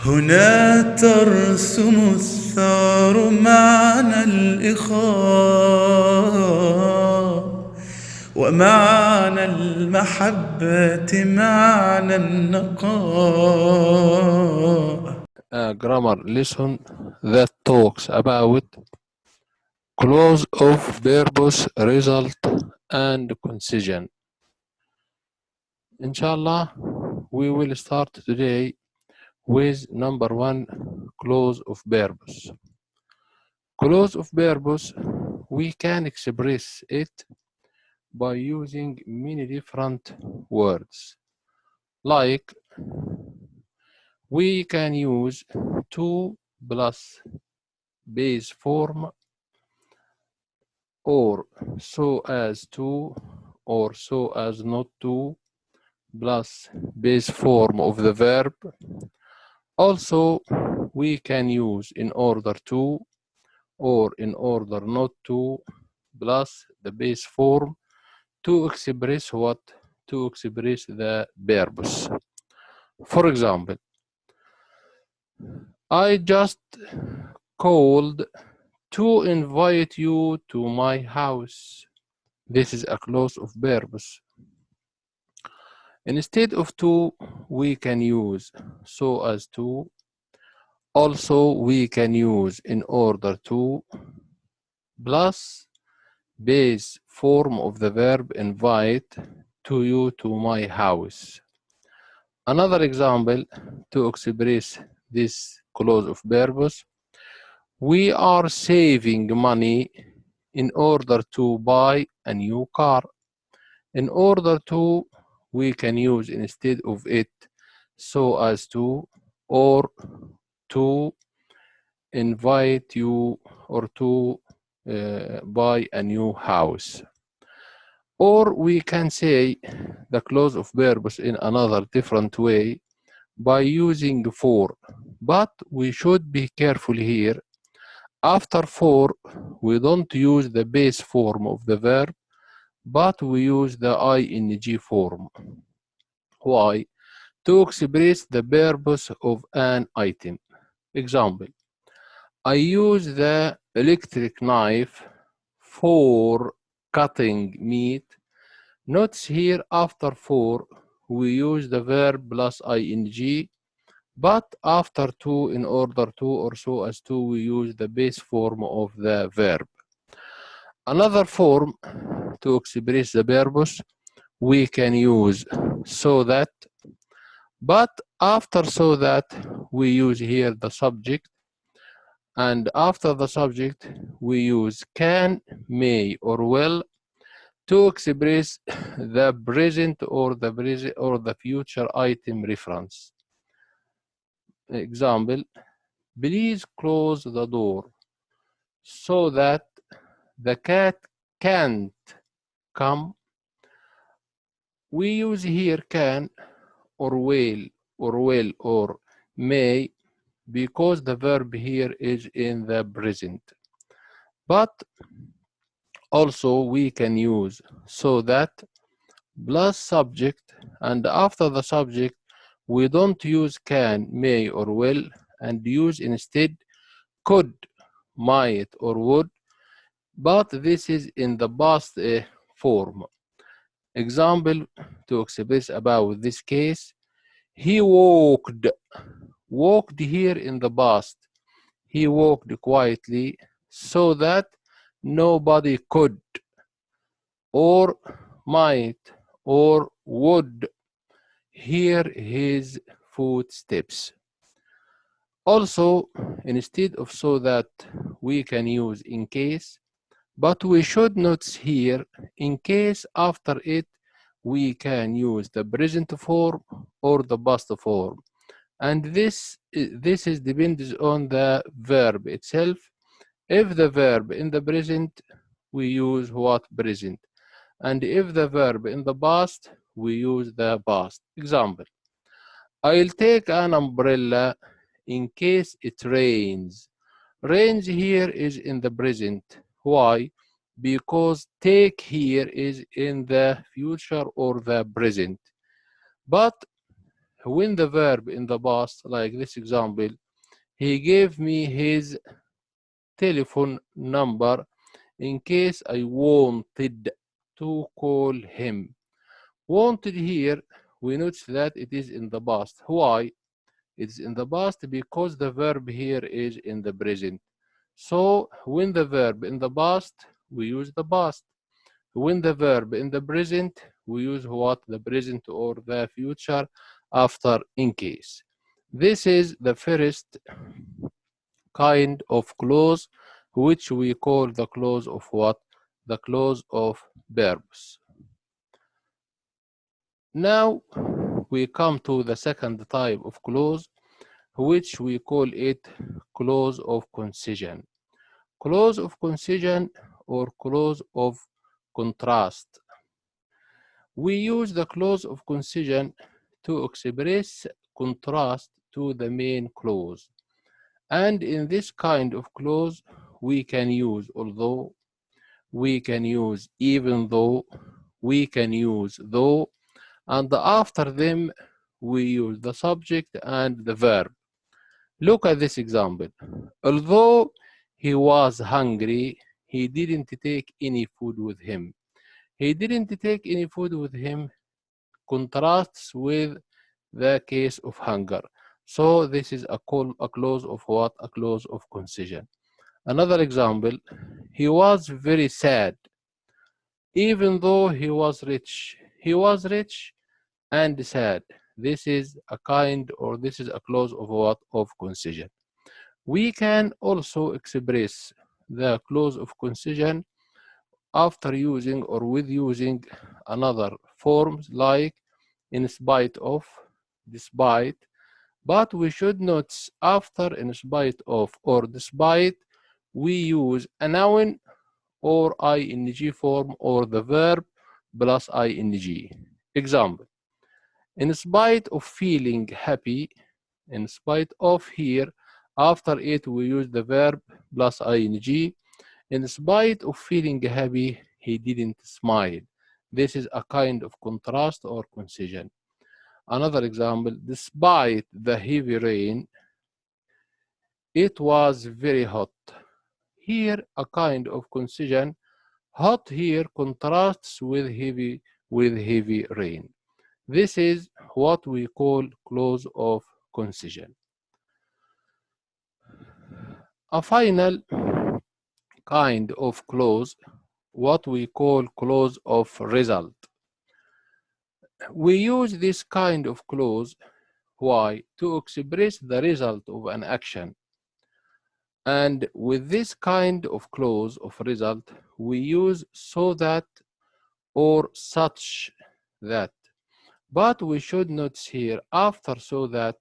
هنا ترسم الثار معنى الإخاء، ومعنى المحبة معنى النقاء. A grammar lesson that talks about clause of purpose, result, and concision. Inshallah, we will start today with number one, clause of purpose. Clause of purpose, we can express it by using many different words. Like, we can use to plus base form, or so as to, or so as not to, plus base form of the verb. Also, we can use in order to, or in order not to, plus the base form to express what? To express the purpose. For example, I just called to invite you to my house. This is a clause of purpose. Instead of to, we can use so as to. Also, we can use in order to, plus base form of the verb invite to you to my house. Another example to express this clause of purpose: we are saving money in order to buy a new car. In order to, we can use instead of it so as to, or to invite you, or to buy a new house. Or we can say the clause of purpose in another different way by using for, but we should be careful here. After for, we don't use the base form of the verb, but we use the ing form. Why? To express the purpose of an item. Example, I use the electric knife for cutting meat. Notice here after for, we use the verb plus ing, but after to, in order to, or so as to, we use the base form of the verb. Another form to express the purpose, we can use so that, but after so that, we use here the subject, and after the subject, we use can, may, or will to express the present or the future item reference. Example, please close the door so that the cat can't come. We use here can, or will, or may, because the verb here is in the present. But also we can use so that plus subject, and after the subject, we don't use can, may, or will, and use instead could, might, or would, but this is in the past form. Example to express about this case, he walked. Walked here in the past. He walked quietly so that nobody could, or might, or would hear his footsteps. Also, instead of so that, we can use in case, but we should notice here, in case after it, we can use the present form or the past form. And this is depends on the verb itself. If the verb in the present, we use what? Present. And if the verb in the past, we use the past. Example, I'll take an umbrella in case it rains. Rains here is in the present. Why? Because take here is in the future or the present. But when the verb in the past, like this example, he gave me his telephone number in case I wanted to call him. Wanted here, we notice that it is in the past. Why? It's in the past because the verb here is in the present. So when the verb in the past, we use the past. When the verb in the present, we use what? The present or the future after in case. This is the first kind of clause, which we call the clause of what? The clause of verbs. Now we come to the second type of clause, which we call it clause of concision. Clause of concision or clause of contrast. We use the clause of concision to express contrast to the main clause. And in this kind of clause, we can use although, we can use even though, we can use though, and after them, we use the subject and the verb. Look at this example. Although he was hungry, he didn't take any food with him. He didn't take any food with him contrasts with the case of hunger. So this is a clause of what? A clause of concision. Another example, he was very sad, even though he was rich. He was rich and sad. This is a kind, or this is a clause of what? Of concision. We can also express the clause of concision after using or with using another forms like in spite of, despite, but we should note after in spite of or despite, we use a noun or ing form or the verb plus ing. Example, in spite of feeling happy, in spite of here, after it we use the verb plus ing. In spite of feeling happy, he didn't smile. This is a kind of contrast or concision. Another example, despite the heavy rain, it was very hot. Here, a kind of concision. Hot here contrasts with heavy rain. This is what we call clause of concision. A final kind of clause, what we call clause of result. We use this kind of clause, why? To express the result of an action. And with this kind of clause of result, we use so that or such that. But we should notice here, after so that,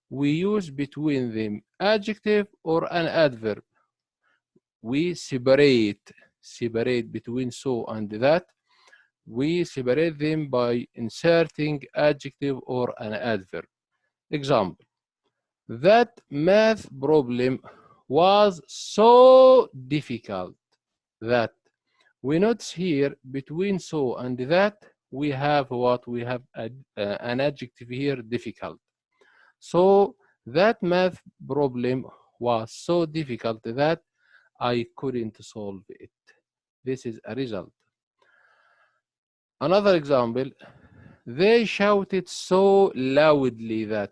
we use between them adjective or an adverb. We separate between so and that. We separate them by inserting adjective or an adverb. Example, that math problem was so difficult that. We notice here between so and that we have what? We have an adjective here, difficult. So that math problem was so difficult that I couldn't solve it. This is a result. Another example, they shouted so loudly that.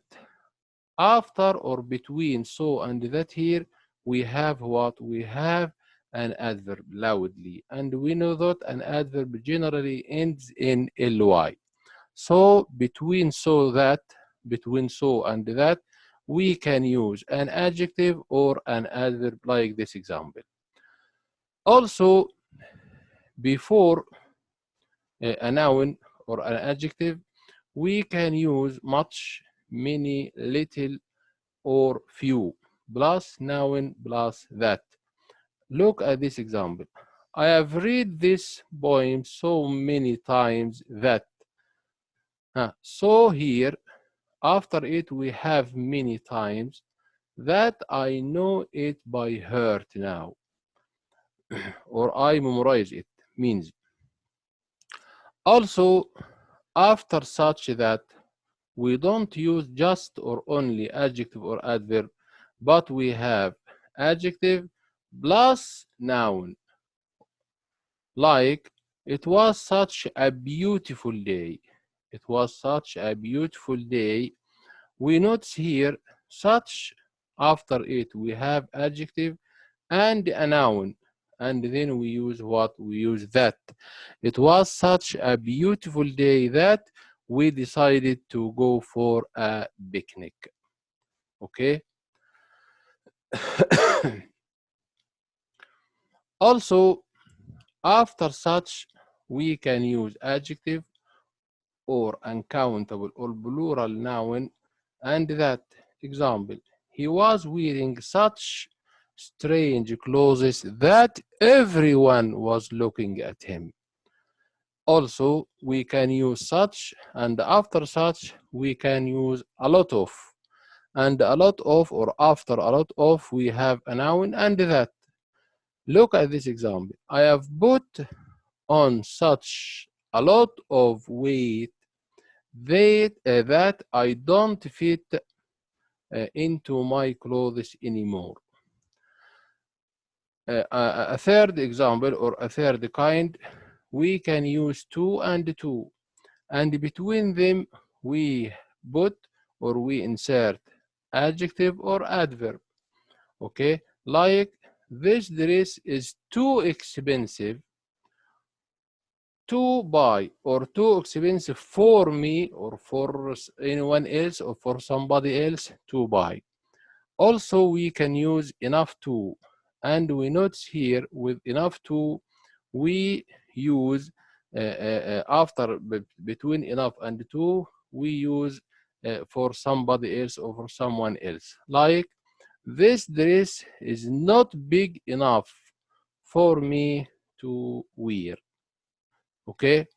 After or between so and that here, we have what? We have an adverb, loudly. And we know that an adverb generally ends in ly. So between so and that, we can use an adjective or an adverb like this example. Also, before a noun or an adjective, we can use much, many, little, or few, plus noun plus that. Look at this example. I have read this poem so many times that. So here, after it, we have many times that I know it by heart now, or I memorize it, means. Also, after such that, we don't use just or only adjective or adverb, but we have adjective plus noun. Like, it was such a beautiful day. It was such a beautiful day. We notice here such, after it we have adjective and a noun, and then we use what? We use that. It was such a beautiful day that we decided to go for a picnic. Okay. Also, after such, we can use adjective or uncountable or plural noun and that. Example, he was wearing such strange clothes that everyone was looking at him. Also, we can use such, and after such, we can use a lot of. And a lot of, or after a lot of, we have a noun and that. Look at this example. I have put on such a lot of weight that I don't fit into my clothes anymore. A third example or a third kind, we can use two and two, and between them we put or we insert adjective or adverb. Okay, like this dress is too expensive to buy, or too expensive for me or for anyone else or for somebody else to buy. Also, we can use enough to, and we notice here with enough to, we use after between enough and to, we use for somebody else or for someone else. Like, this dress is not big enough for me to wear. Okay.